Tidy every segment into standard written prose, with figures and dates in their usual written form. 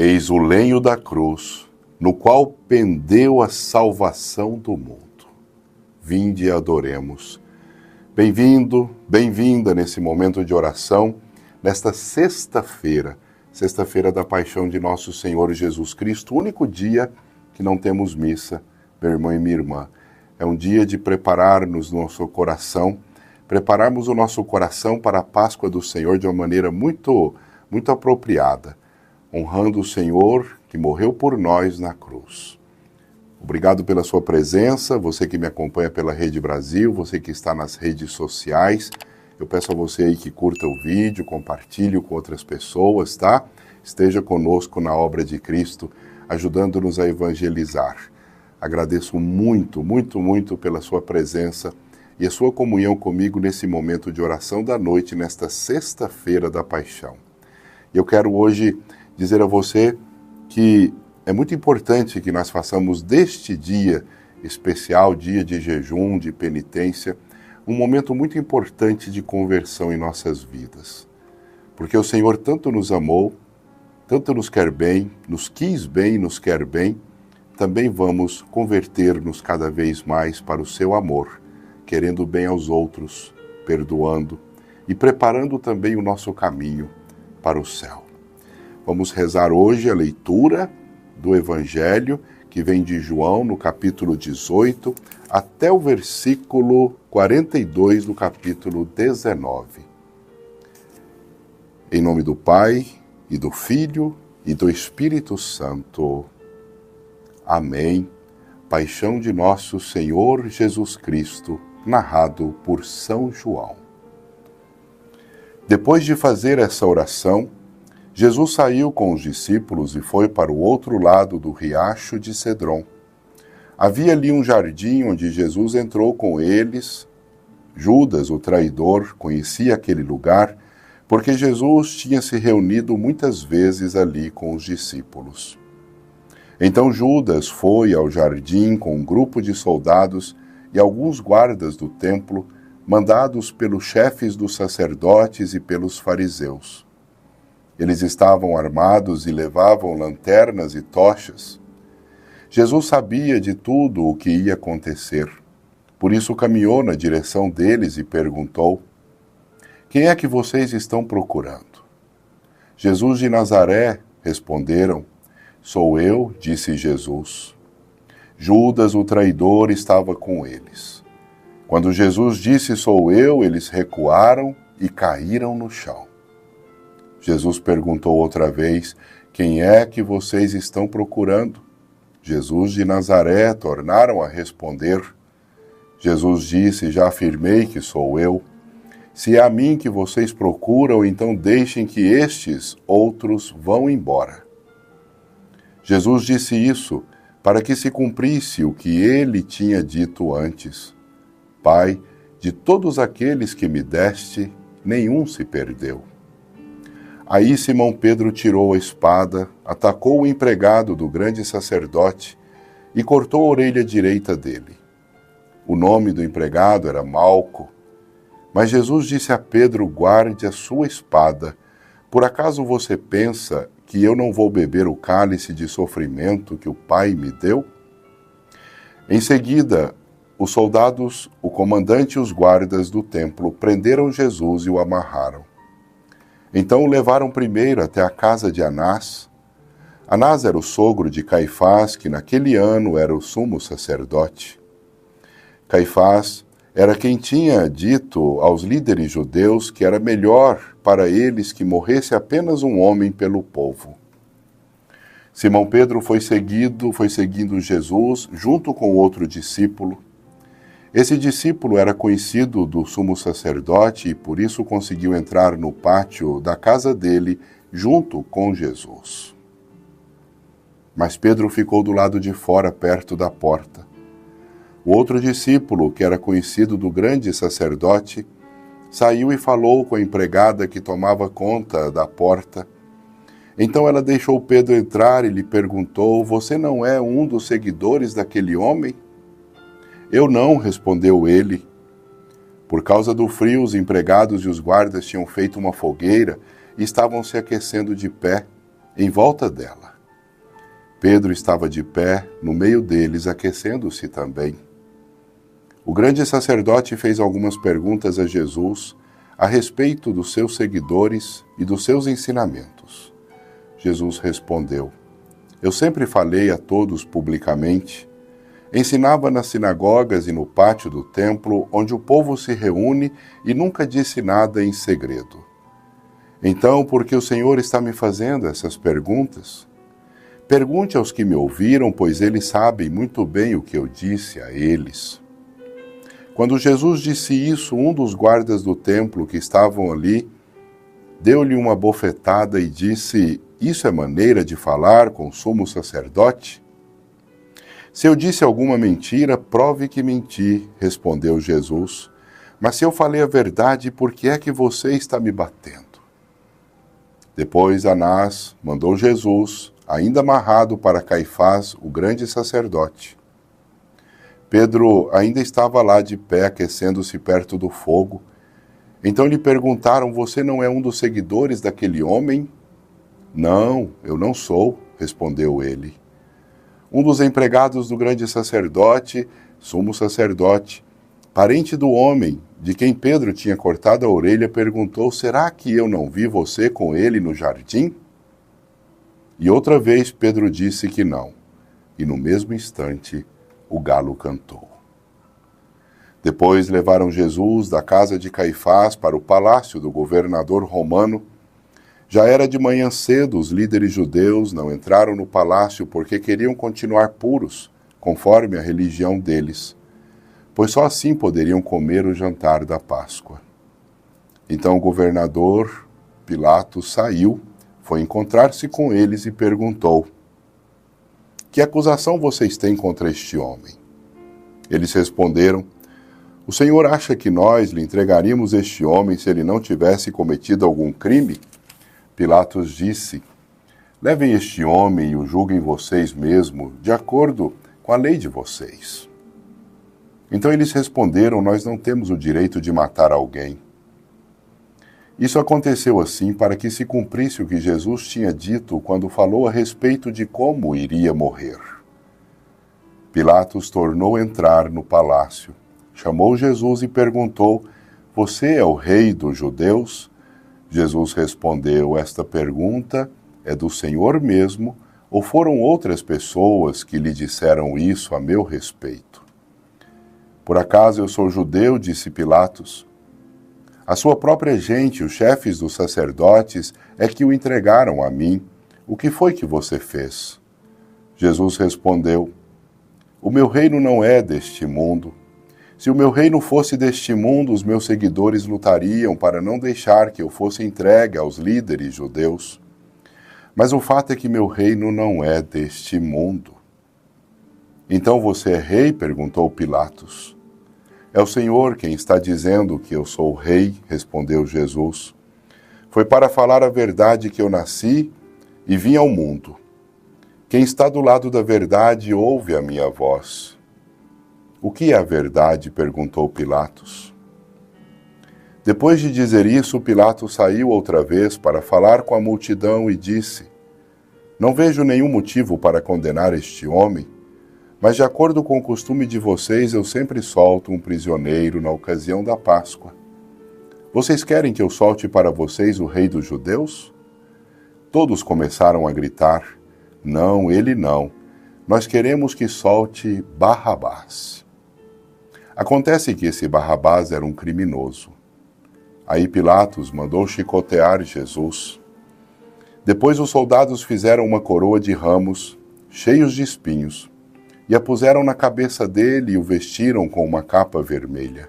Eis o lenho da cruz, no qual pendeu a salvação do mundo. Vinde e adoremos. Bem-vindo, bem-vinda nesse momento de oração, nesta sexta-feira da Paixão de Nosso Senhor Jesus Cristo, o único dia que não temos missa, meu irmão e minha irmã. É um dia de prepararmos prepararmos o nosso coração para a Páscoa do Senhor de uma maneira muito apropriada, honrando o Senhor que morreu por nós na cruz. Obrigado pela sua presença, você que me acompanha pela Rede Brasil, você que está nas redes sociais. Eu peço a você aí que curta o vídeo, compartilhe com outras pessoas, tá? Esteja conosco na obra de Cristo, ajudando-nos a evangelizar. Agradeço muito pela sua presença e a sua comunhão comigo nesse momento de oração da noite, nesta sexta-feira da Paixão. Eu quero hoje dizer a você que é muito importante que nós façamos deste dia especial, dia de jejum, de penitência, um momento muito importante de conversão em nossas vidas. Porque o Senhor tanto nos amou, tanto nos quer bem, nos quis bem, nos quer bem, também vamos converter-nos cada vez mais para o seu amor, querendo bem aos outros, perdoando e preparando também o nosso caminho para o céu. Vamos rezar hoje a leitura do Evangelho, que vem de João, no capítulo 18, até o versículo 42 do capítulo 19. Em nome do Pai, e do Filho, e do Espírito Santo. Amém. Paixão de Nosso Senhor Jesus Cristo, narrado por São João. Depois de fazer essa oração, Jesus saiu com os discípulos e foi para o outro lado do riacho de Cedron. Havia ali um jardim onde Jesus entrou com eles. Judas, o traidor, conhecia aquele lugar, porque Jesus tinha se reunido muitas vezes ali com os discípulos. Então Judas foi ao jardim com um grupo de soldados e alguns guardas do templo, mandados pelos chefes dos sacerdotes e pelos fariseus. Eles estavam armados e levavam lanternas e tochas. Jesus sabia de tudo o que ia acontecer. Por isso caminhou na direção deles e perguntou: "Quem é que vocês estão procurando?" "Jesus de Nazaré", responderam. "Sou eu", disse Jesus. Judas, o traidor, estava com eles. Quando Jesus disse "sou eu", eles recuaram e caíram no chão. Jesus perguntou outra vez: "Quem é que vocês estão procurando?" "Jesus de Nazaré", tornaram a responder. Jesus disse: "Já afirmei que sou eu. Se é a mim que vocês procuram, então deixem que estes outros vão embora." Jesus disse isso para que se cumprisse o que ele tinha dito antes: "Pai, de todos aqueles que me deste, nenhum se perdeu." Aí Simão Pedro tirou a espada, atacou o empregado do grande sacerdote e cortou a orelha direita dele. O nome do empregado era Malco. Mas Jesus disse a Pedro: "Guarde a sua espada. Por acaso você pensa que eu não vou beber o cálice de sofrimento que o Pai me deu?" Em seguida, os soldados, o comandante e os guardas do templo prenderam Jesus e o amarraram. Então o levaram primeiro até a casa de Anás. Anás era o sogro de Caifás, que naquele ano era o sumo sacerdote. Caifás era quem tinha dito aos líderes judeus que era melhor para eles que morresse apenas um homem pelo povo. Simão Pedro foi seguindo Jesus junto com outro discípulo. Esse discípulo era conhecido do sumo sacerdote e por isso conseguiu entrar no pátio da casa dele junto com Jesus. Mas Pedro ficou do lado de fora, perto da porta. O outro discípulo, que era conhecido do grande sacerdote, saiu e falou com a empregada que tomava conta da porta. Então ela deixou Pedro entrar e lhe perguntou: "Você não é um dos seguidores daquele homem?" "Eu não", respondeu ele. Por causa do frio, os empregados e os guardas tinham feito uma fogueira e estavam se aquecendo de pé, em volta dela. Pedro estava de pé no meio deles, aquecendo-se também. O grande sacerdote fez algumas perguntas a Jesus a respeito dos seus seguidores e dos seus ensinamentos. Jesus respondeu: Eu sempre falei a todos publicamente. Ensinava nas sinagogas e no pátio do templo, onde o povo se reúne, e nunca disse nada em segredo. Então, por que o Senhor está me fazendo essas perguntas? Pergunte aos que me ouviram, pois eles sabem muito bem o que eu disse a eles. Quando Jesus disse isso, um dos guardas do templo que estavam ali deu-lhe uma bofetada e disse: Isso é maneira de falar com o sumo sacerdote? Se eu disse alguma mentira, prove que menti, respondeu Jesus. Mas se eu falei a verdade, por que é que você está me batendo? Depois Anás mandou Jesus, ainda amarrado, para Caifás, o grande sacerdote. Pedro ainda estava lá de pé, aquecendo-se perto do fogo. Então lhe perguntaram: Você não é um dos seguidores daquele homem? Não, eu não sou, respondeu ele. Um dos empregados do grande sacerdote, sumo sacerdote, parente do homem de quem Pedro tinha cortado a orelha, perguntou: Será que eu não vi você com ele no jardim? E outra vez Pedro disse que não, e no mesmo instante o galo cantou. Depois levaram Jesus da casa de Caifás para o palácio do governador romano. Já era de manhã cedo, os líderes judeus não entraram no palácio porque queriam continuar puros, conforme a religião deles, pois só assim poderiam comer o jantar da Páscoa. Então o governador Pilatos saiu, foi encontrar-se com eles e perguntou: Que acusação vocês têm contra este homem? Eles responderam: O senhor acha que nós lhe entregaríamos este homem se ele não tivesse cometido algum crime? Pilatos disse: Levem este homem e o julguem vocês mesmos, de acordo com a lei de vocês. Então eles responderam: Nós não temos o direito de matar alguém. Isso aconteceu assim para que se cumprisse o que Jesus tinha dito quando falou a respeito de como iria morrer. Pilatos tornou entrar no palácio, chamou Jesus e perguntou: Você é o rei dos judeus? Jesus respondeu: Esta pergunta é do Senhor mesmo, ou foram outras pessoas que lhe disseram isso a meu respeito? Por acaso eu sou judeu? Disse Pilatos. A sua própria gente, os chefes dos sacerdotes, é que o entregaram a mim. O que foi que você fez? Jesus respondeu: O meu reino não é deste mundo. Se o meu reino fosse deste mundo, os meus seguidores lutariam para não deixar que eu fosse entregue aos líderes judeus. Mas o fato é que meu reino não é deste mundo. Então você é rei? Perguntou Pilatos. É o Senhor quem está dizendo que eu sou rei, respondeu Jesus. Foi para falar a verdade que eu nasci e vim ao mundo. Quem está do lado da verdade ouve a minha voz. O que é a verdade? Perguntou Pilatos. Depois de dizer isso, Pilatos saiu outra vez para falar com a multidão e disse: Não vejo nenhum motivo para condenar este homem, mas de acordo com o costume de vocês, eu sempre solto um prisioneiro na ocasião da Páscoa. Vocês querem que eu solte para vocês o rei dos judeus? Todos começaram a gritar: Não, ele não. Nós queremos que solte Barrabás. Acontece que esse Barrabás era um criminoso. Aí Pilatos mandou chicotear Jesus. Depois os soldados fizeram uma coroa de ramos, cheios de espinhos, e a puseram na cabeça dele e o vestiram com uma capa vermelha.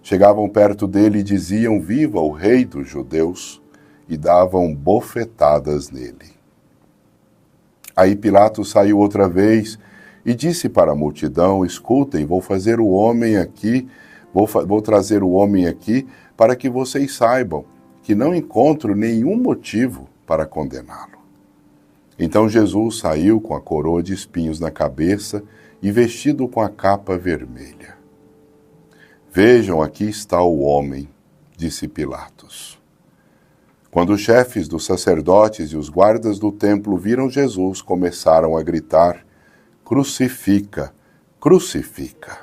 Chegavam perto dele e diziam: Viva o rei dos judeus! E davam bofetadas nele. Aí Pilatos saiu outra vez e disse para a multidão: Escutem, vou trazer o homem aqui para que vocês saibam que não encontro nenhum motivo para condená-lo. Então Jesus saiu com a coroa de espinhos na cabeça e vestido com a capa vermelha. Vejam, aqui está o homem, disse Pilatos. Quando os chefes dos sacerdotes e os guardas do templo viram Jesus, começaram a gritar: Crucifica, crucifica.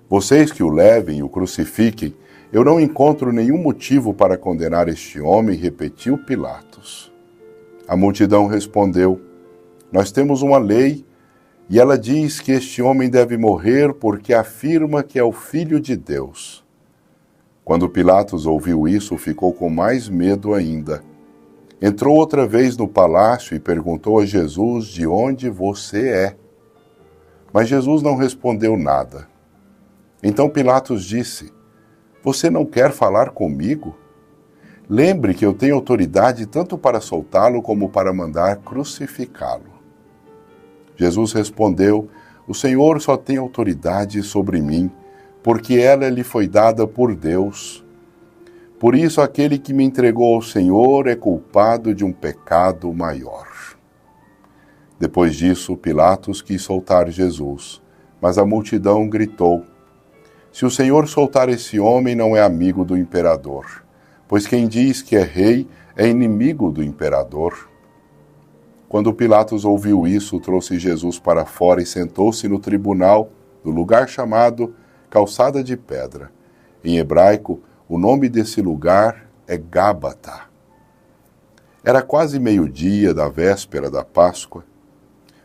Vocês que o levem e o crucifiquem, eu não encontro nenhum motivo para condenar este homem, repetiu Pilatos. A multidão respondeu: Nós temos uma lei e ela diz que este homem deve morrer porque afirma que é o Filho de Deus. Quando Pilatos ouviu isso, ficou com mais medo ainda. Entrou outra vez no palácio e perguntou a Jesus: De onde você é? Mas Jesus não respondeu nada. Então Pilatos disse: Você não quer falar comigo? Lembre que eu tenho autoridade tanto para soltá-lo como para mandar crucificá-lo. Jesus respondeu: O Senhor só tem autoridade sobre mim, porque ela lhe foi dada por Deus. Por isso, aquele que me entregou ao Senhor é culpado de um pecado maior. Depois disso, Pilatos quis soltar Jesus, mas a multidão gritou: Se o Senhor soltar esse homem, não é amigo do imperador, pois quem diz que é rei é inimigo do imperador. Quando Pilatos ouviu isso, trouxe Jesus para fora e sentou-se no tribunal, no lugar chamado Calçada de Pedra. Em hebraico, o nome desse lugar é Gábata. Era quase meio-dia da véspera da Páscoa.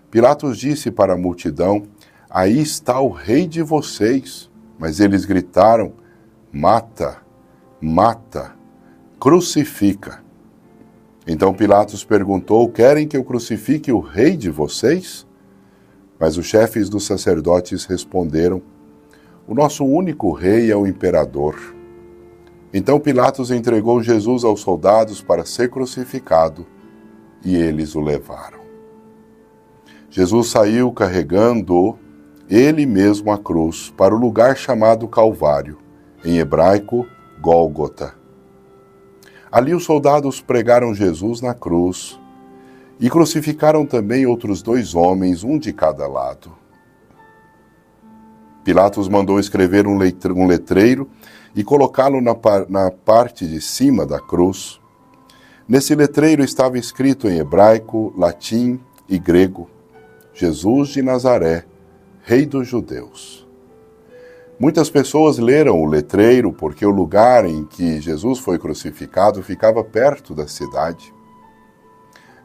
Pilatos disse para a multidão: Aí está o rei de vocês. Mas eles gritaram: Mata, mata, crucifica. Então Pilatos perguntou: Querem que eu crucifique o rei de vocês? Mas os chefes dos sacerdotes responderam: O nosso único rei é o imperador. Então Pilatos entregou Jesus aos soldados para ser crucificado, e eles o levaram. Jesus saiu carregando ele mesmo a cruz para o lugar chamado Calvário, em hebraico, Gólgota. Ali os soldados pregaram Jesus na cruz e crucificaram também outros 2 homens, um de cada lado. Pilatos mandou escrever um letreiro e colocá-lo na parte de cima da cruz. Nesse letreiro estava escrito em hebraico, latim e grego: Jesus de Nazaré, Rei dos Judeus. Muitas pessoas leram o letreiro porque o lugar em que Jesus foi crucificado ficava perto da cidade.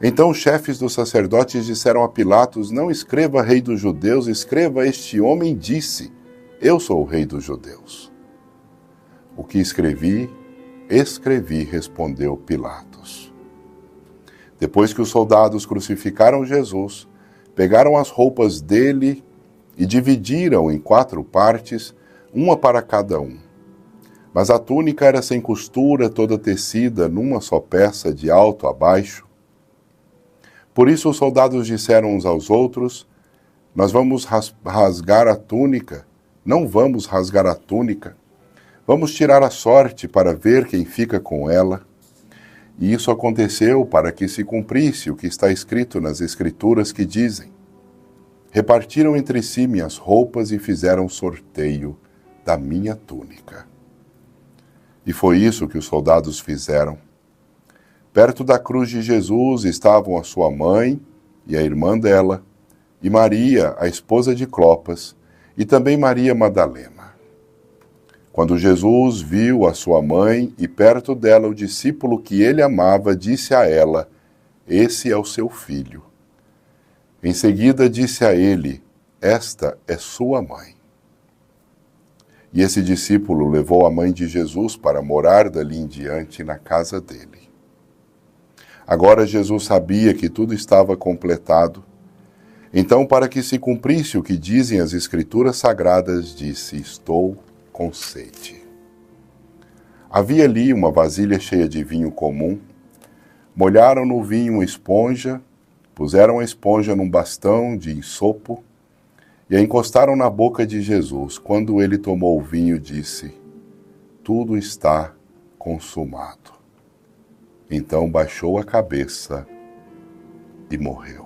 Então os chefes dos sacerdotes disseram a Pilatos: Não escreva Rei dos Judeus, escreva Este homem disse: Eu sou o Rei dos Judeus. O que escrevi, respondeu Pilatos. Depois que os soldados crucificaram Jesus, pegaram as roupas dele e dividiram em 4 partes, uma para cada um. Mas a túnica era sem costura, toda tecida numa só peça, de alto a baixo. Por isso os soldados disseram uns aos outros: Nós vamos rasgar a túnica, não vamos rasgar a túnica. Vamos tirar a sorte para ver quem fica com ela. E isso aconteceu para que se cumprisse o que está escrito nas Escrituras que dizem: Repartiram entre si minhas roupas e fizeram sorteio da minha túnica. E foi isso que os soldados fizeram. Perto da cruz de Jesus estavam a sua mãe e a irmã dela, e Maria, a esposa de Clopas, e também Maria Madalena. Quando Jesus viu a sua mãe e perto dela o discípulo que ele amava, disse a ela: Esse é o seu filho. Em seguida disse a ele: Esta é sua mãe. E esse discípulo levou a mãe de Jesus para morar dali em diante na casa dele. Agora Jesus sabia que tudo estava completado. Então, para que se cumprisse o que dizem as Escrituras Sagradas, disse: Estou com sede. Havia ali uma vasilha cheia de vinho comum. Molharam no vinho uma esponja, puseram a esponja num bastão de ensopo e a encostaram na boca de Jesus. Quando ele tomou o vinho, disse: Tudo está consumado. Então baixou a cabeça e morreu.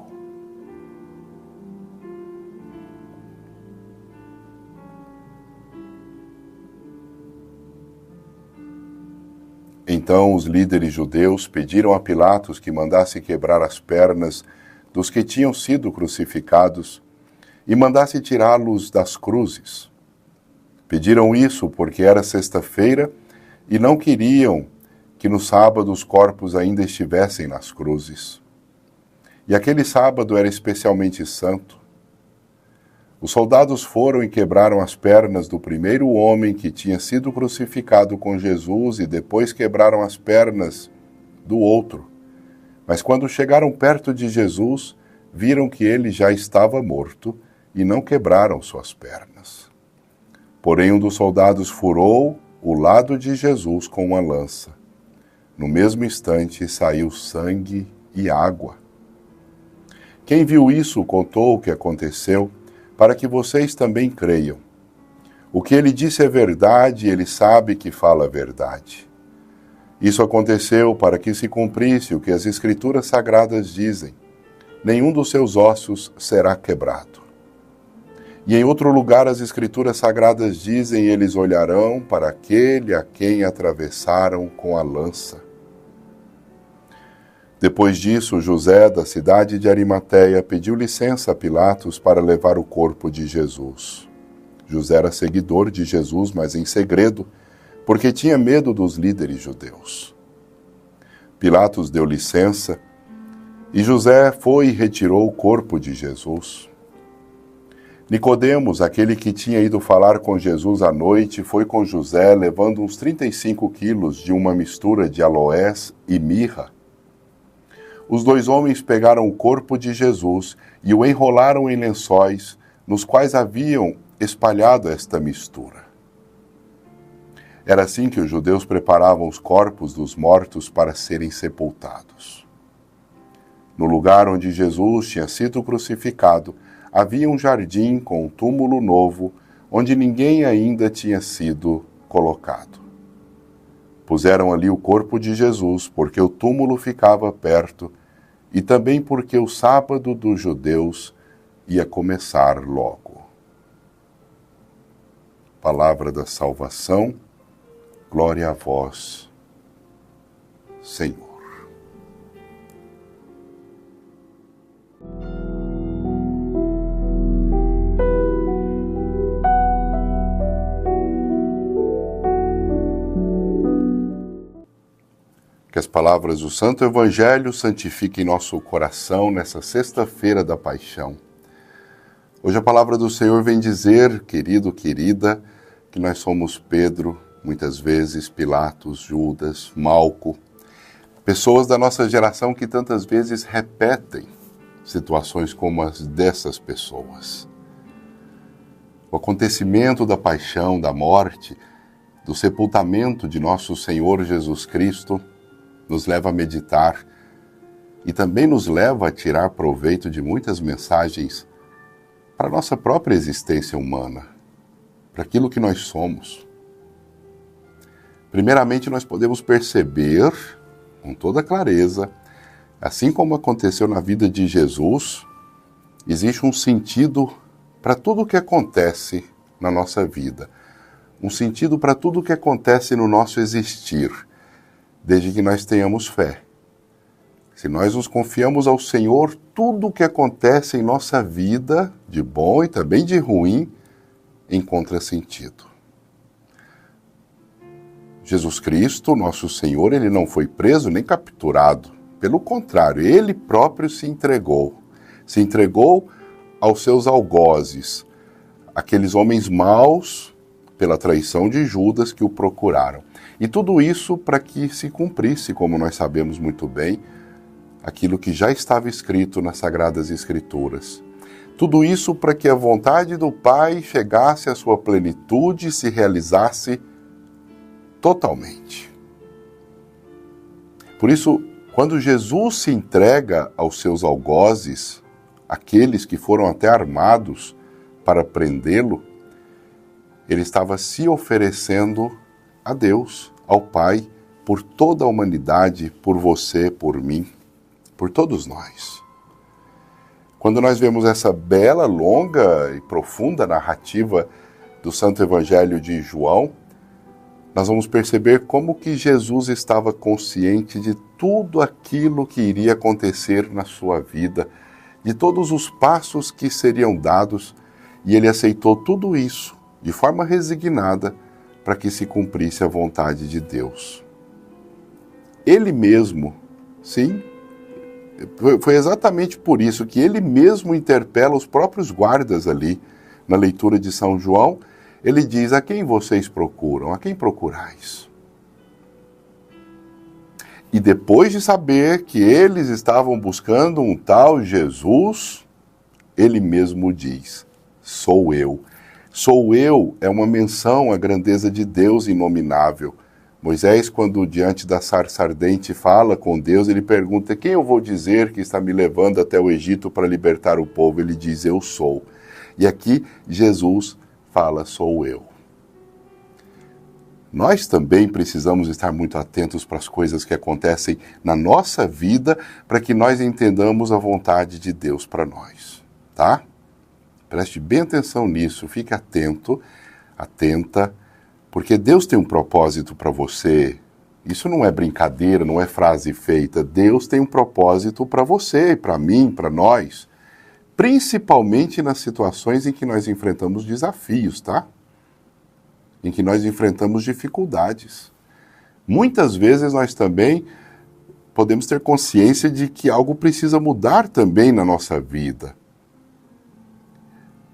Então os líderes judeus pediram a Pilatos que mandasse quebrar as pernas dos que tinham sido crucificados e mandasse tirá-los das cruzes. Pediram isso porque era sexta-feira e não queriam que no sábado os corpos ainda estivessem nas cruzes. E aquele sábado era especialmente santo. Os soldados foram e quebraram as pernas do primeiro homem que tinha sido crucificado com Jesus e depois quebraram as pernas do outro. Mas quando chegaram perto de Jesus, viram que ele já estava morto e não quebraram suas pernas. Porém, um dos soldados furou o lado de Jesus com uma lança. No mesmo instante, saiu sangue e água. Quem viu isso contou o que aconteceu, para que vocês também creiam. O que ele disse é verdade e ele sabe que fala a verdade. Isso aconteceu para que se cumprisse o que as Escrituras Sagradas dizem: nenhum dos seus ossos será quebrado. E em outro lugar as Escrituras Sagradas dizem: eles olharão para aquele a quem atravessaram com a lança. Depois disso, José, da cidade de Arimateia, pediu licença a Pilatos para levar o corpo de Jesus. José era seguidor de Jesus, mas em segredo, porque tinha medo dos líderes judeus. Pilatos deu licença e José foi e retirou o corpo de Jesus. Nicodemos, aquele que tinha ido falar com Jesus à noite, foi com José levando uns 35 quilos de uma mistura de aloés e mirra. Os dois homens pegaram o corpo de Jesus e o enrolaram em lençóis, nos quais haviam espalhado esta mistura. Era assim que os judeus preparavam os corpos dos mortos para serem sepultados. No lugar onde Jesus tinha sido crucificado, havia um jardim com um túmulo novo, onde ninguém ainda tinha sido colocado. Puseram ali o corpo de Jesus, porque o túmulo ficava perto, e também porque o sábado dos judeus ia começar logo. Palavra da salvação, glória a vós, Senhor. Que as palavras do Santo Evangelho santifiquem nosso coração nessa sexta-feira da Paixão. Hoje a palavra do Senhor vem dizer, querido, querida, que nós somos Pedro, muitas vezes Pilatos, Judas, Malco, pessoas da nossa geração que tantas vezes repetem situações como as dessas pessoas. O acontecimento da paixão, da morte, do sepultamento de nosso Senhor Jesus Cristo nos leva a meditar e também nos leva a tirar proveito de muitas mensagens para a nossa própria existência humana, para aquilo que nós somos. Primeiramente, nós podemos perceber com toda clareza, assim como aconteceu na vida de Jesus, existe um sentido para tudo o que acontece na nossa vida, um sentido para tudo o que acontece no nosso existir, desde que nós tenhamos fé. Se nós nos confiamos ao Senhor, tudo o que acontece em nossa vida, de bom e também de ruim, encontra sentido. Jesus Cristo, nosso Senhor, ele não foi preso nem capturado. Pelo contrário, ele próprio se entregou aos seus algozes, aqueles homens maus, pela traição de Judas que o procuraram. E tudo isso para que se cumprisse, como nós sabemos muito bem, aquilo que já estava escrito nas Sagradas Escrituras. Tudo isso para que a vontade do Pai chegasse à sua plenitude e se realizasse totalmente. Por isso, quando Jesus se entrega aos seus algozes, aqueles que foram até armados para prendê-lo, ele estava se oferecendo a Deus, ao Pai, por toda a humanidade, por você, por mim, por todos nós. Quando nós vemos essa bela, longa e profunda narrativa do Santo Evangelho de João, nós vamos perceber como que Jesus estava consciente de tudo aquilo que iria acontecer na sua vida, de todos os passos que seriam dados, e ele aceitou tudo isso de forma resignada para que se cumprisse a vontade de Deus. Ele mesmo, sim, foi exatamente por isso que ele mesmo interpela os próprios guardas ali, na leitura de São João. Ele diz: a quem vocês procuram? A quem procurais? E depois de saber que eles estavam buscando um tal Jesus, ele mesmo diz: sou eu. Sou eu é uma menção à grandeza de Deus inominável. Moisés, quando diante da sarça ardente fala com Deus, ele pergunta: quem eu vou dizer que está me levando até o Egito para libertar o povo? Ele diz: eu sou. E aqui Jesus fala: sou eu. Nós também precisamos estar muito atentos para as coisas que acontecem na nossa vida, para que nós entendamos a vontade de Deus para nós, tá? Preste bem atenção nisso, fique atento, atenta, porque Deus tem um propósito para você. Isso não é brincadeira, não é frase feita. Deus tem um propósito para você, para mim, para nós. Principalmente nas situações em que nós enfrentamos desafios, tá? Em que nós enfrentamos dificuldades. Muitas vezes nós também podemos ter consciência de que algo precisa mudar também na nossa vida.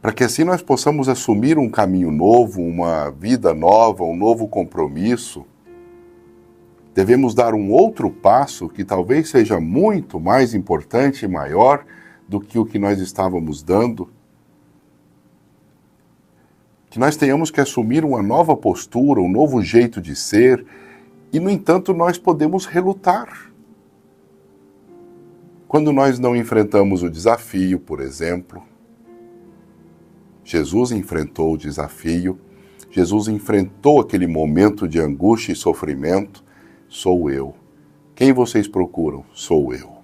Para que assim nós possamos assumir um caminho novo, uma vida nova, um novo compromisso, devemos dar um outro passo que talvez seja muito mais importante e maior do que o que nós estávamos dando. Que nós tenhamos que assumir uma nova postura, um novo jeito de ser, e, no entanto, nós podemos relutar. Quando nós não enfrentamos o desafio, por exemplo, Jesus enfrentou o desafio, Jesus enfrentou aquele momento de angústia e sofrimento. Sou eu. Quem vocês procuram? Sou eu.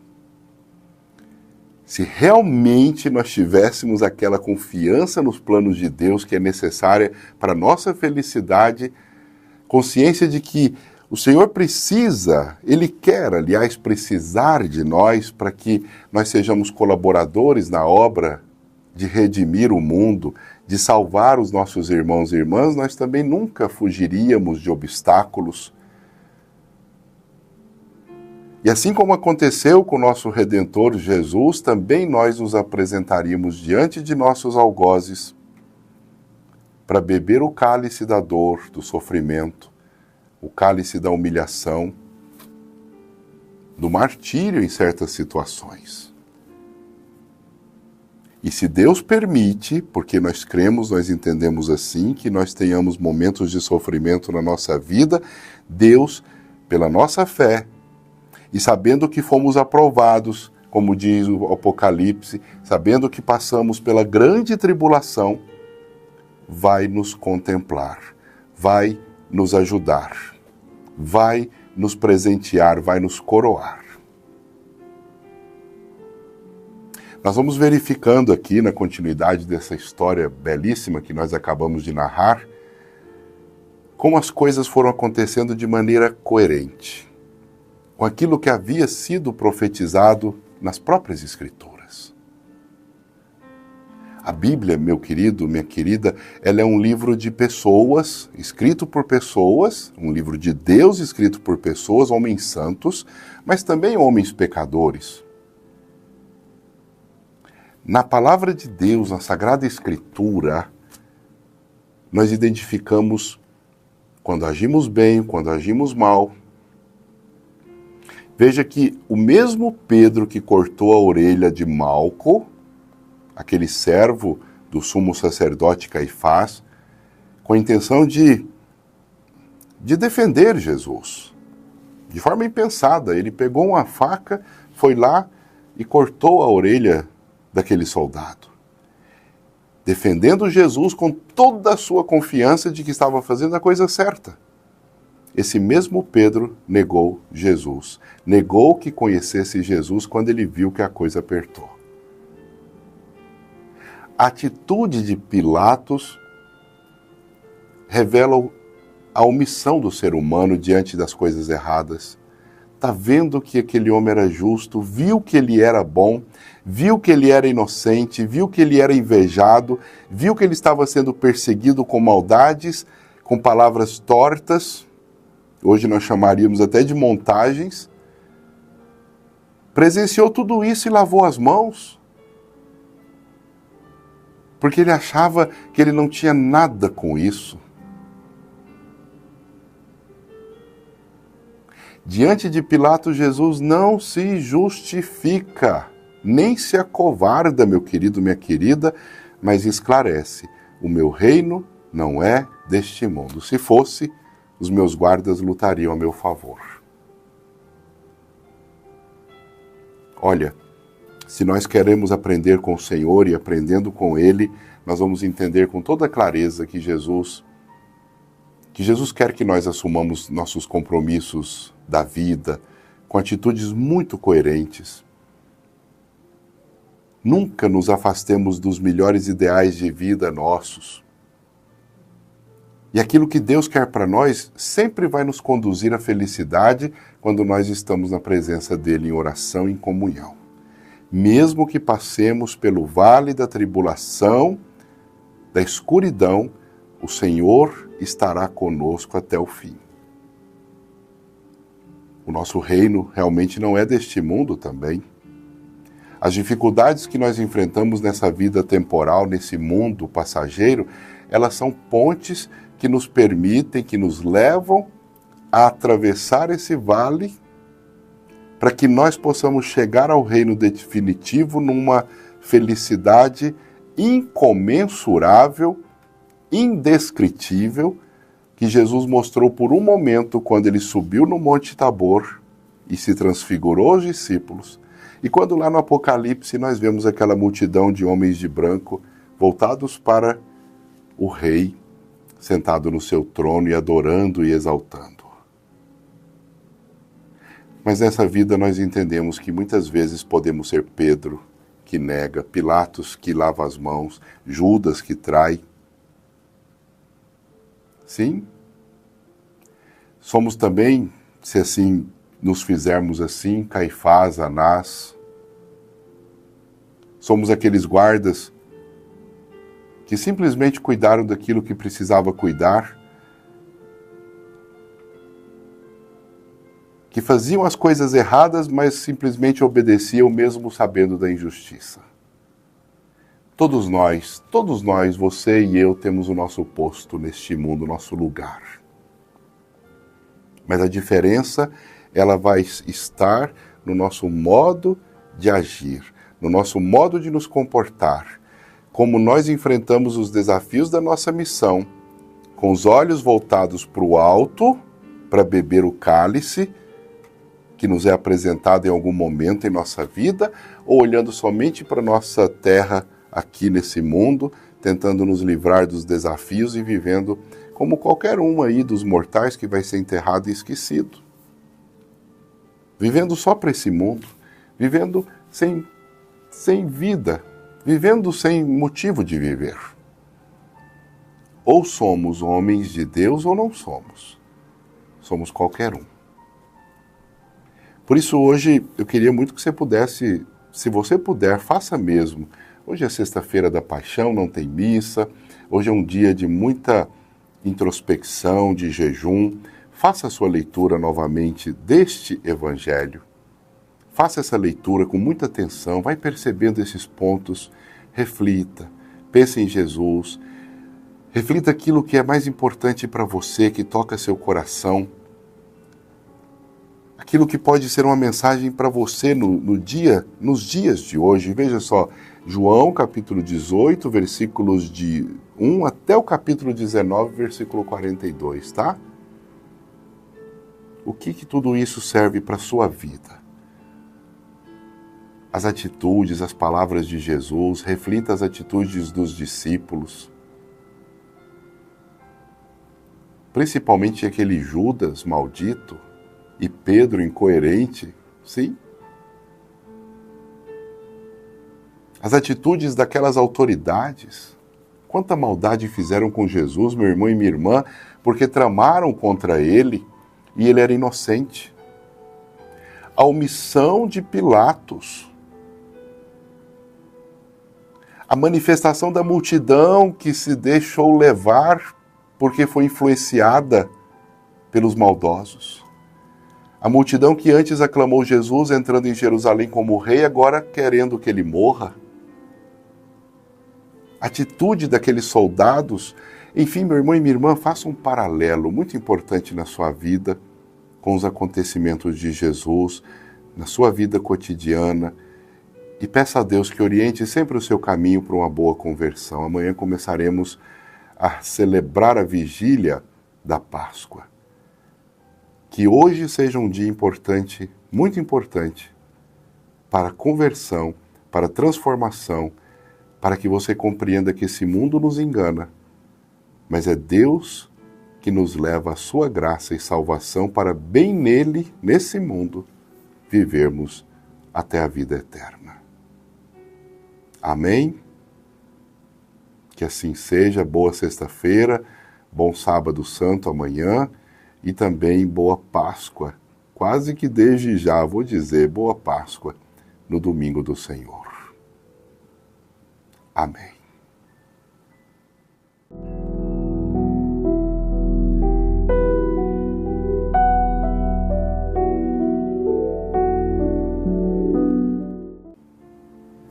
Se realmente nós tivéssemos aquela confiança nos planos de Deus que é necessária para a nossa felicidade, consciência de que o Senhor precisa, Ele quer, aliás, precisar de nós para que nós sejamos colaboradores na obra de redimir o mundo, de salvar os nossos irmãos e irmãs, nós também nunca fugiríamos de obstáculos. E assim como aconteceu com o nosso Redentor Jesus, também nós nos apresentaríamos diante de nossos algozes para beber o cálice da dor, do sofrimento, o cálice da humilhação, do martírio em certas situações. E se Deus permite, porque nós cremos, nós entendemos assim, que nós tenhamos momentos de sofrimento na nossa vida, Deus, pela nossa fé, e sabendo que fomos aprovados, como diz o Apocalipse, sabendo que passamos pela grande tribulação, vai nos contemplar, vai nos ajudar, vai nos presentear, vai nos coroar. Nós vamos verificando aqui, na continuidade dessa história belíssima que nós acabamos de narrar, como as coisas foram acontecendo de maneira coerente com aquilo que havia sido profetizado nas próprias Escrituras. A Bíblia, meu querido, minha querida, ela é um livro de pessoas, escrito por pessoas, um livro de Deus escrito por pessoas, homens santos, mas também homens pecadores. Na palavra de Deus, na Sagrada Escritura, nós identificamos quando agimos bem, quando agimos mal. Veja que o mesmo Pedro que cortou a orelha de Malco, aquele servo do sumo sacerdote Caifás, com a intenção de defender Jesus, de forma impensada, ele pegou uma faca, foi lá e cortou a orelha daquele soldado, defendendo Jesus com toda a sua confiança de que estava fazendo a coisa certa. Esse mesmo Pedro negou Jesus, negou que conhecesse Jesus quando ele viu que a coisa apertou. A atitude de Pilatos revela a omissão do ser humano diante das coisas erradas. Está vendo que aquele homem era justo, viu que ele era bom, viu que ele era inocente, viu que ele era invejado, viu que ele estava sendo perseguido com maldades, com palavras tortas, hoje nós chamaríamos até de montagens. Presenciou tudo isso e lavou as mãos, porque ele achava que ele não tinha nada com isso. Diante de Pilatos, Jesus não se justifica, nem se acovarda, meu querido, minha querida, mas esclarece: o meu reino não é deste mundo. Se fosse, os meus guardas lutariam a meu favor. Olha, se nós queremos aprender com o Senhor e aprendendo com Ele, nós vamos entender com toda clareza que Jesus quer que nós assumamos nossos compromissos da vida com atitudes muito coerentes. Nunca nos afastemos dos melhores ideais de vida nossos. E aquilo que Deus quer para nós sempre vai nos conduzir à felicidade quando nós estamos na presença dEle em oração e em comunhão. Mesmo que passemos pelo vale da tribulação, da escuridão, o Senhor estará conosco até o fim. O nosso reino realmente não é deste mundo também. As dificuldades que nós enfrentamos nessa vida temporal, nesse mundo passageiro, elas são pontes que nos permitem, que nos levam a atravessar esse vale para que nós possamos chegar ao reino definitivo numa felicidade incomensurável, indescritível, que Jesus mostrou por um momento quando ele subiu no Monte Tabor e se transfigurou aos discípulos. E quando lá no Apocalipse nós vemos aquela multidão de homens de branco voltados para o Rei, sentado no seu trono e adorando e exaltando. Mas nessa vida nós entendemos que muitas vezes podemos ser Pedro, que nega, Pilatos, que lava as mãos, Judas, que trai. Sim, somos também, se assim nos fizermos assim, Caifás, Anás. Somos aqueles guardas que simplesmente cuidaram daquilo que precisava cuidar, que faziam as coisas erradas, mas simplesmente obedeciam mesmo sabendo da injustiça. Todos nós, você e eu, temos o nosso posto neste mundo, o nosso lugar. Mas a diferença, ela vai estar no nosso modo de agir, no nosso modo de nos comportar, como nós enfrentamos os desafios da nossa missão, com os olhos voltados para o alto, para beber o cálice que nos é apresentado em algum momento em nossa vida, ou olhando somente para a nossa terra aqui nesse mundo, tentando nos livrar dos desafios e vivendo como qualquer um aí dos mortais que vai ser enterrado e esquecido. Vivendo só para esse mundo, vivendo sem vida, vivendo sem motivo de viver. Ou somos homens de Deus ou não somos. Somos qualquer um. Por isso hoje eu queria muito que você pudesse, se você puder, faça mesmo. Hoje é sexta-feira da Paixão, não tem missa. Hoje é um dia de muita introspecção, de jejum. Faça a sua leitura novamente deste Evangelho. Faça essa leitura com muita atenção, vai percebendo esses pontos, reflita, pense em Jesus, reflita aquilo que é mais importante para você, que toca seu coração, aquilo que pode ser uma mensagem para você nos dias de hoje. Veja só, João capítulo 18, versículos de 1 até o capítulo 19, versículo 42, tá? O que tudo isso serve para a sua vida? As atitudes, as palavras de Jesus, reflita as atitudes dos discípulos. Principalmente aquele Judas maldito e Pedro incoerente, sim. As atitudes daquelas autoridades. Quanta maldade fizeram com Jesus, meu irmão e minha irmã, porque tramaram contra ele e ele era inocente. A omissão de Pilatos, a manifestação da multidão que se deixou levar porque foi influenciada pelos maldosos. A multidão que antes aclamou Jesus entrando em Jerusalém como rei, agora querendo que ele morra. A atitude daqueles soldados. Enfim, meu irmão e minha irmã, faça um paralelo muito importante na sua vida com os acontecimentos de Jesus, na sua vida cotidiana, e peça a Deus que oriente sempre o seu caminho para uma boa conversão. Amanhã começaremos a celebrar a vigília da Páscoa. Que hoje seja um dia importante, muito importante, para a conversão, para a transformação, para que você compreenda que esse mundo nos engana, mas é Deus que nos leva a sua graça e salvação para bem nele, nesse mundo, vivermos até a vida eterna. Amém? Que assim seja. Boa sexta-feira, bom sábado santo amanhã e também boa Páscoa. Quase que desde já vou dizer boa Páscoa no domingo do Senhor. Amém.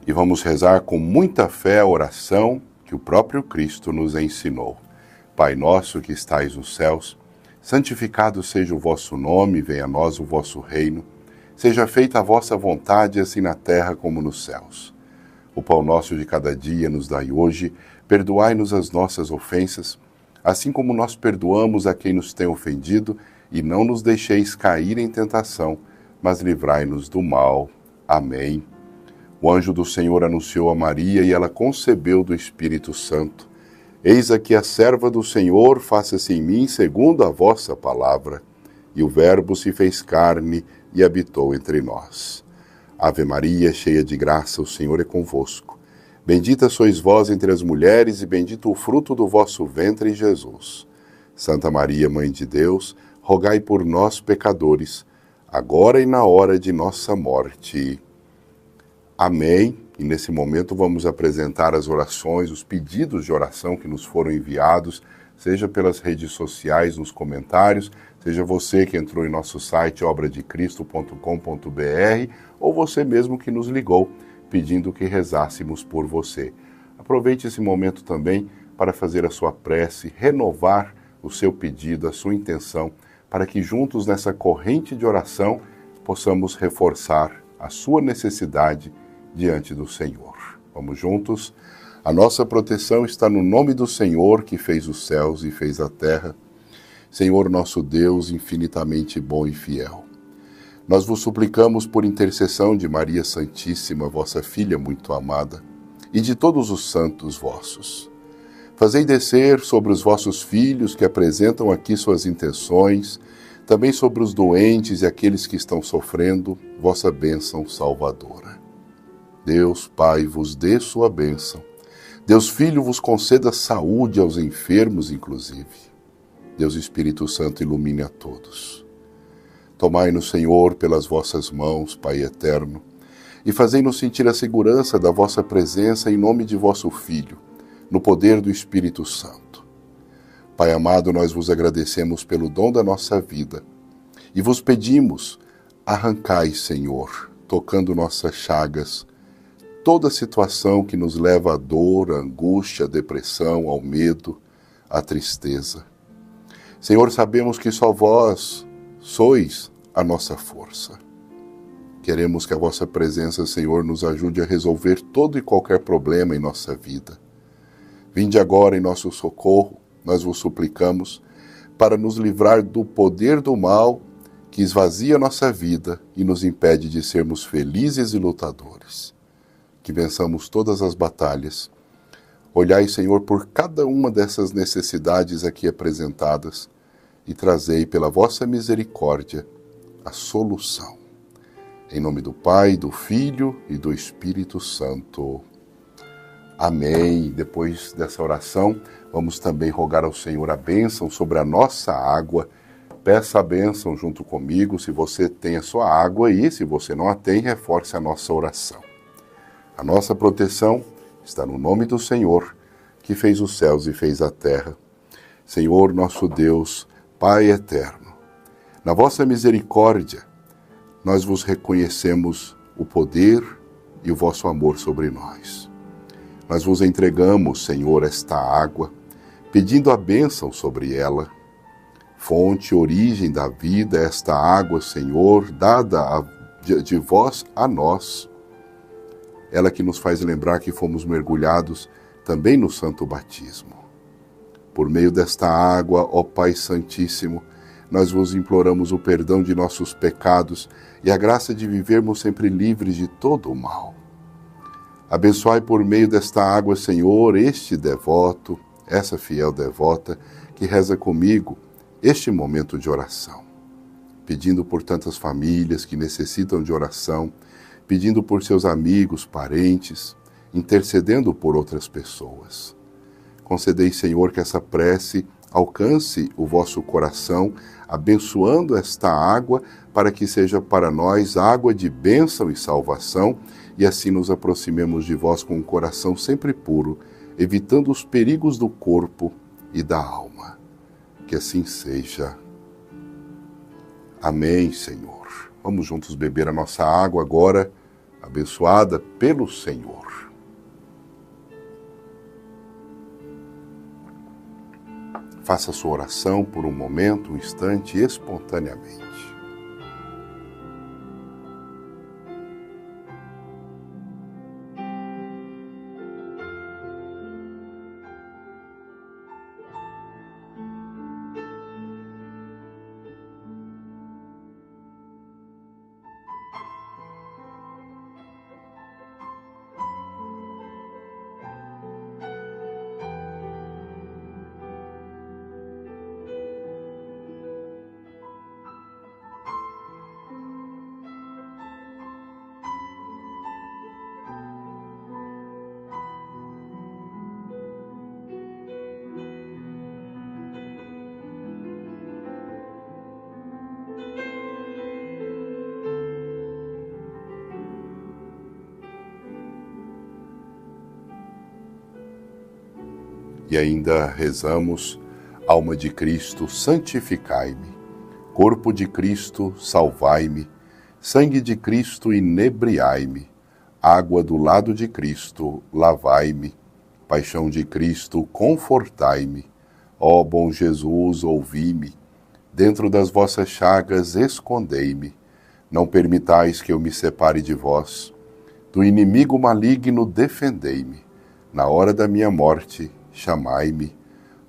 E vamos rezar com muita fé a oração que o próprio Cristo nos ensinou. Pai nosso que estais nos céus, santificado seja o vosso nome, venha a nós o vosso reino. Seja feita a vossa vontade, assim na terra como nos céus. O pão nosso de cada dia nos dai hoje, perdoai-nos as nossas ofensas, assim como nós perdoamos a quem nos tem ofendido, e não nos deixeis cair em tentação, mas livrai-nos do mal. Amém. O anjo do Senhor anunciou a Maria e ela concebeu do Espírito Santo. Eis aqui a serva do Senhor, faça-se em mim segundo a vossa palavra. E o Verbo se fez carne e habitou entre nós. Ave Maria, cheia de graça, o Senhor é convosco. Bendita sois vós entre as mulheres e bendito o fruto do vosso ventre, Jesus. Santa Maria, Mãe de Deus, rogai por nós, pecadores, agora e na hora de nossa morte. Amém. E nesse momento vamos apresentar as orações, os pedidos de oração que nos foram enviados, seja pelas redes sociais, nos comentários, seja você que entrou em nosso site obradecristo.com.br ou você mesmo que nos ligou pedindo que rezássemos por você. Aproveite esse momento também para fazer a sua prece, renovar o seu pedido, a sua intenção, para que juntos nessa corrente de oração possamos reforçar a sua necessidade diante do Senhor. Vamos juntos? A nossa proteção está no nome do Senhor, que fez os céus e fez a terra. Senhor nosso Deus, infinitamente bom e fiel. Nós vos suplicamos por intercessão de Maria Santíssima, vossa filha muito amada, e de todos os santos vossos. Fazei descer sobre os vossos filhos que apresentam aqui suas intenções, também sobre os doentes e aqueles que estão sofrendo, vossa bênção salvadora. Deus Pai vos dê sua bênção. Deus Filho vos conceda saúde aos enfermos, inclusive. Deus Espírito Santo ilumine a todos. Tomai-nos, Senhor, pelas vossas mãos, Pai eterno, e fazei-nos sentir a segurança da vossa presença em nome de vosso Filho, no poder do Espírito Santo. Pai amado, nós vos agradecemos pelo dom da nossa vida e vos pedimos, arrancai, Senhor, tocando nossas chagas, toda situação que nos leva à dor, à angústia, à depressão, ao medo, à tristeza. Senhor, sabemos que só vós sois a nossa força. Queremos que a vossa presença, Senhor, nos ajude a resolver todo e qualquer problema em nossa vida. Vinde agora em nosso socorro, nós vos suplicamos, para nos livrar do poder do mal que esvazia nossa vida e nos impede de sermos felizes e lutadores. Que vençamos todas as batalhas. Olhai, Senhor, por cada uma dessas necessidades aqui apresentadas e trazei pela vossa misericórdia a solução. Em nome do Pai, do Filho e do Espírito Santo. Amém. Depois dessa oração, vamos também rogar ao Senhor a bênção sobre a nossa água. Peça a bênção junto comigo, se você tem a sua água aí, se você não a tem, reforce a nossa oração. A nossa proteção está no nome do Senhor, que fez os céus e fez a terra. Senhor, nosso Deus, Pai eterno, na vossa misericórdia, nós vos reconhecemos o poder e o vosso amor sobre nós. Nós vos entregamos, Senhor, esta água, pedindo a bênção sobre ela. Fonte, origem da vida, esta água, Senhor, dada de vós a nós. Ela que nos faz lembrar que fomos mergulhados também no santo batismo. Por meio desta água, ó Pai Santíssimo, nós vos imploramos o perdão de nossos pecados e a graça de vivermos sempre livres de todo o mal. Abençoai por meio desta água, Senhor, este devoto, essa fiel devota que reza comigo este momento de oração, pedindo por tantas famílias que necessitam de oração, pedindo por seus amigos, parentes, intercedendo por outras pessoas. Concedei, Senhor, que essa prece alcance o vosso coração, abençoando esta água, para que seja para nós água de bênção e salvação, e assim nos aproximemos de vós com um coração sempre puro, evitando os perigos do corpo e da alma. Que assim seja. Amém, Senhor. Vamos juntos beber a nossa água agora, abençoada pelo Senhor. Faça a sua oração por um momento, um instante, espontaneamente. E ainda rezamos, alma de Cristo, santificai-me, corpo de Cristo, salvai-me, sangue de Cristo, inebriai-me, água do lado de Cristo, lavai-me, paixão de Cristo, confortai-me, ó bom Jesus, ouvi-me, dentro das vossas chagas escondei-me, não permitais que eu me separe de vós, do inimigo maligno defendei-me, na hora da minha morte, chamai-me,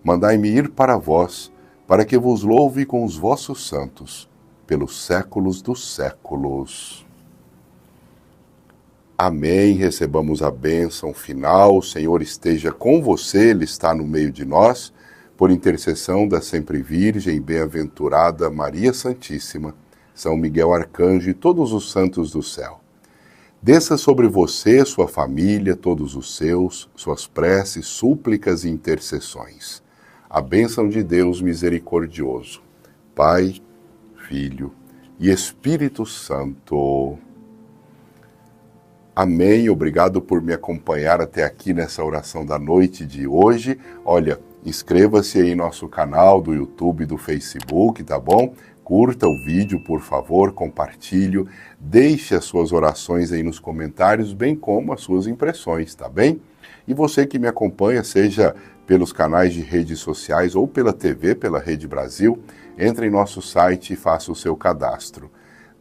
mandai-me ir para vós, para que vos louve com os vossos santos, pelos séculos dos séculos. Amém. Recebamos a bênção final. O Senhor esteja com você, Ele está no meio de nós, por intercessão da sempre Virgem, bem-aventurada Maria Santíssima, São Miguel Arcanjo e todos os santos do céu. Desça sobre você, sua família, todos os seus, suas preces, súplicas e intercessões. A bênção de Deus misericordioso, Pai, Filho e Espírito Santo. Amém. Obrigado por me acompanhar até aqui nessa oração da noite de hoje. Olha, inscreva-se aí em nosso canal do YouTube e do Facebook, tá bom? Curta o vídeo, por favor, compartilhe, deixe as suas orações aí nos comentários, bem como as suas impressões, tá bem? E você que me acompanha, seja pelos canais de redes sociais ou pela TV, pela Rede Brasil, entre em nosso site e faça o seu cadastro.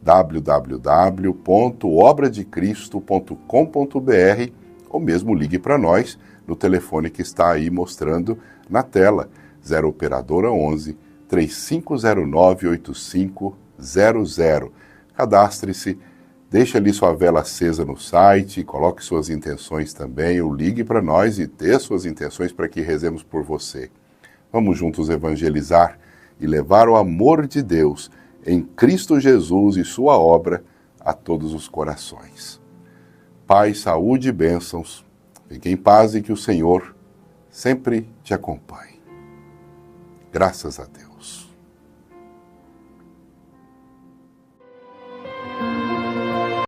www.obradecristo.com.br ou mesmo ligue para nós no telefone que está aí mostrando na tela, 0 Operadora 11 3509-8500. Cadastre-se, deixe ali sua vela acesa no site, coloque suas intenções também, ou ligue para nós e dê suas intenções para que rezemos por você. Vamos juntos evangelizar e levar o amor de Deus em Cristo Jesus e sua obra a todos os corações. Paz, saúde e bênçãos. Fique em paz e que o Senhor sempre te acompanhe. Graças a Deus.